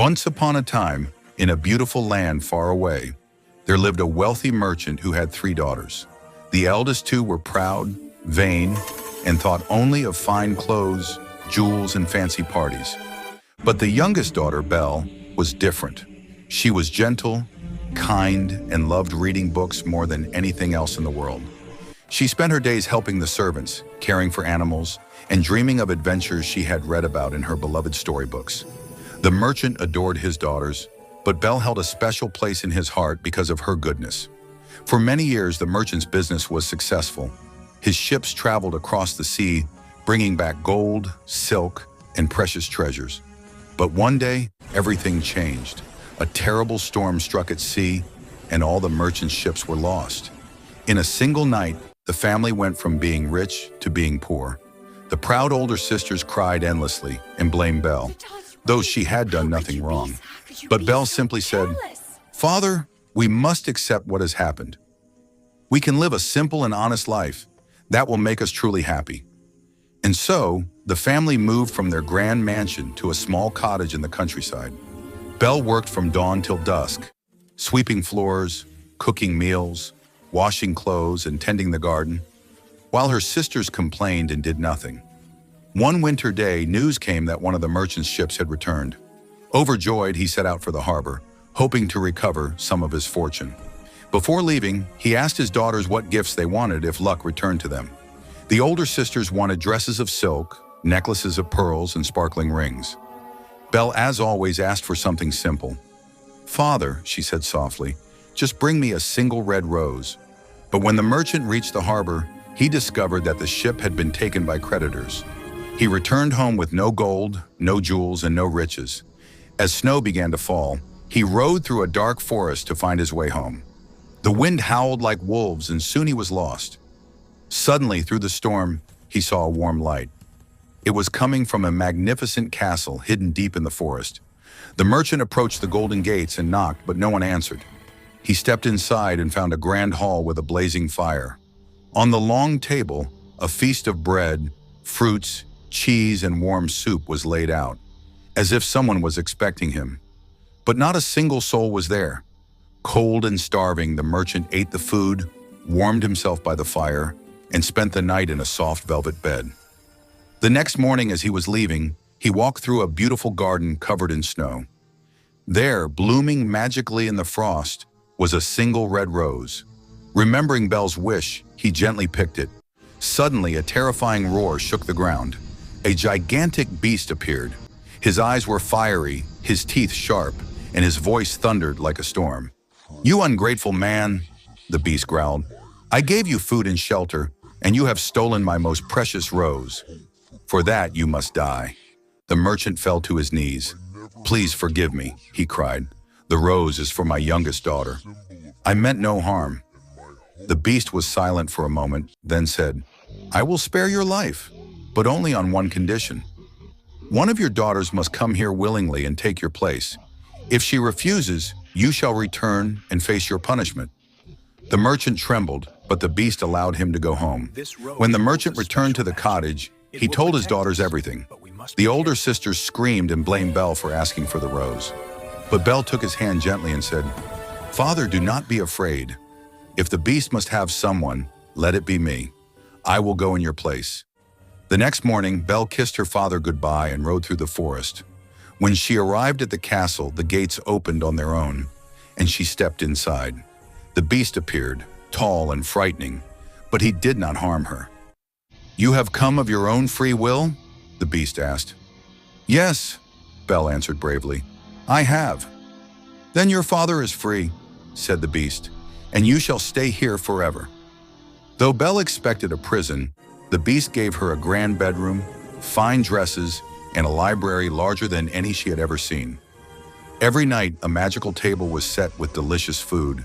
Once upon a time, in a beautiful land far away, there lived a wealthy merchant who had 3 daughters. The eldest 2 were proud, vain, and thought only of fine clothes, jewels, and fancy parties. But the youngest daughter, Belle, was different. She was gentle, kind, and loved reading books more than anything else in the world. She spent her days helping the servants, caring for animals, and dreaming of adventures she had read about in her beloved storybooks. The merchant adored his daughters, but Belle held a special place in his heart because of her goodness. For many years, the merchant's business was successful. His ships traveled across the sea, bringing back gold, silk, and precious treasures. But one day, everything changed. A terrible storm struck at sea, and all the merchant's ships were lost. In a single night, the family went from being rich to being poor. The proud older sisters cried endlessly and blamed Belle, though she had done nothing wrong. But Belle simply said, "Father, we must accept what has happened. We can live a simple and honest life. That will make us truly happy." And so, the family moved from their grand mansion to a small cottage in the countryside. Belle worked from dawn till dusk, sweeping floors, cooking meals, washing clothes, and tending the garden, while her sisters complained and did nothing. One winter day, news came that one of the merchant's ships had returned. Overjoyed, he set out for the harbor, hoping to recover some of his fortune. Before leaving, he asked his daughters what gifts they wanted if luck returned to them. The older sisters wanted dresses of silk, necklaces of pearls, and sparkling rings. Belle, as always, asked for something simple. "Father," she said softly, "just bring me a single red rose." But when the merchant reached the harbor, he discovered that the ship had been taken by creditors. He returned home with no gold, no jewels, and no riches. As snow began to fall, he rode through a dark forest to find his way home. The wind howled like wolves, and soon he was lost. Suddenly, through the storm, he saw a warm light. It was coming from a magnificent castle hidden deep in the forest. The merchant approached the golden gates and knocked, but no one answered. He stepped inside and found a grand hall with a blazing fire. On the long table, a feast of bread, fruits, cheese, and warm soup was laid out, as if someone was expecting him. But not a single soul was there. Cold and starving, the merchant ate the food, warmed himself by the fire, and spent the night in a soft velvet bed. The next morning, as he was leaving, he walked through a beautiful garden covered in snow. There, blooming magically in the frost, was a single red rose. Remembering Belle's wish, he gently picked it. Suddenly, a terrifying roar shook the ground. A gigantic beast appeared. His eyes were fiery, his teeth sharp, and his voice thundered like a storm. "You ungrateful man," the beast growled. "I gave you food and shelter, and you have stolen my most precious rose. For that, you must die." The merchant fell to his knees. "Please forgive me," he cried. "The rose is for my youngest daughter. I meant no harm." The beast was silent for a moment, then said, "I will spare your life, but only on one condition. One of your daughters must come here willingly and take your place. If she refuses, you shall return and face your punishment." The merchant trembled, but the beast allowed him to go home. When the merchant returned to the cottage, he told his daughters everything. The older sisters screamed and blamed Belle for asking for the rose. But Belle took his hand gently and said, "Father, do not be afraid. If the beast must have someone, let it be me. I will go in your place." The next morning, Belle kissed her father goodbye and rode through the forest. When she arrived at the castle, the gates opened on their own, and she stepped inside. The beast appeared, tall and frightening, but he did not harm her. "You have come of your own free will?" the beast asked. "Yes," Belle answered bravely. "I have." "Then your father is free," said the beast, "and you shall stay here forever." Though Belle expected a prison, the beast gave her a grand bedroom, fine dresses, and a library larger than any she had ever seen. Every night, a magical table was set with delicious food.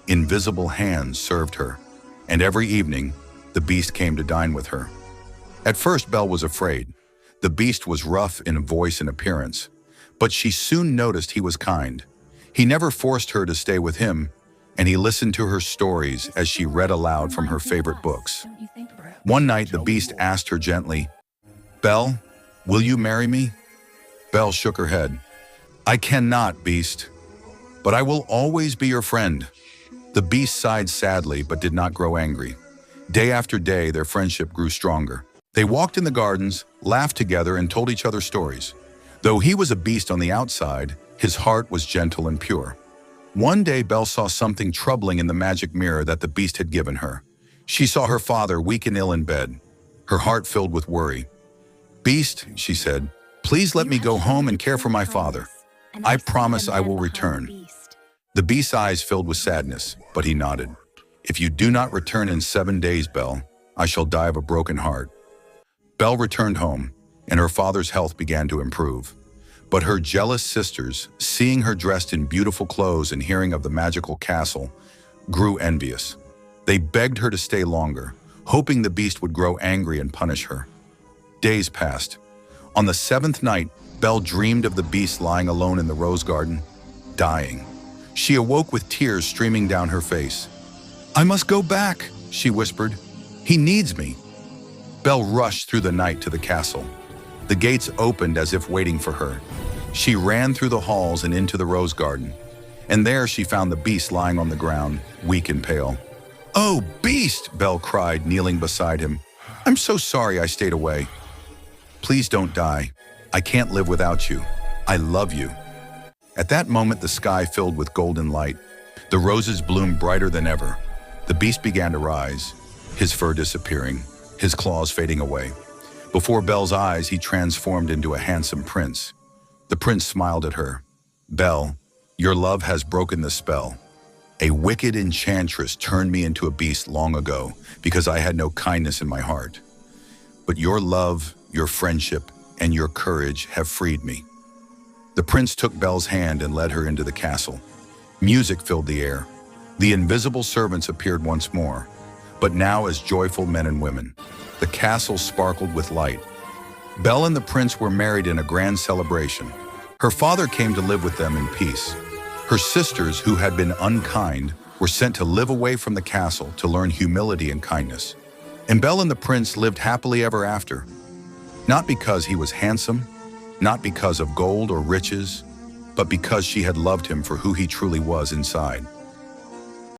Invisible hands served her, and every evening, the beast came to dine with her. At first, Belle was afraid. The beast was rough in voice and appearance, but she soon noticed he was kind. He never forced her to stay with him, and he listened to her stories as she read aloud from her favorite books. One night, the beast asked her gently, "Belle, will you marry me?" Belle shook her head. I cannot, Beast, but I will always be your friend. The beast sighed sadly but did not grow angry. Day after day, their friendship grew stronger. They walked in the gardens, laughed together, and told each other stories. Though he was a beast on the outside, his heart was gentle and pure. One day, Belle saw something troubling in the magic mirror that the beast had given her. She saw her father weak and ill in bed, her heart filled with worry. Beast, she said, please let me go home and care for my father. I promise I will return. The beast's eyes filled with sadness, but he nodded. If you do not return in 7 days, Belle, I shall die of a broken heart. Belle returned home, and her father's health began to improve. But her jealous sisters, seeing her dressed in beautiful clothes and hearing of the magical castle, grew envious. They begged her to stay longer, hoping the beast would grow angry and punish her. Days passed. On the 7th night, Belle dreamed of the beast lying alone in the rose garden, dying. She awoke with tears streaming down her face. I must go back, she whispered. He needs me. Belle rushed through the night to the castle. The gates opened as if waiting for her. She ran through the halls and into the rose garden. And there she found the beast lying on the ground, weak and pale. Oh, beast, Belle cried, kneeling beside him. I'm so sorry I stayed away. Please don't die. I can't live without you. I love you. At that moment, the sky filled with golden light. The roses bloomed brighter than ever. The beast began to rise, his fur disappearing, his claws fading away. Before Belle's eyes, he transformed into a handsome prince. The prince smiled at her. Belle, your love has broken the spell. A wicked enchantress turned me into a beast long ago because I had no kindness in my heart. But your love, your friendship, and your courage have freed me. The prince took Belle's hand and led her into the castle. Music filled the air. The invisible servants appeared once more, but now as joyful men and women. The castle sparkled with light. Belle and the prince were married in a grand celebration. Her father came to live with them in peace. Her sisters, who had been unkind, were sent to live away from the castle to learn humility and kindness. And Belle and the prince lived happily ever after. Not because he was handsome, not because of gold or riches, but because she had loved him for who he truly was inside.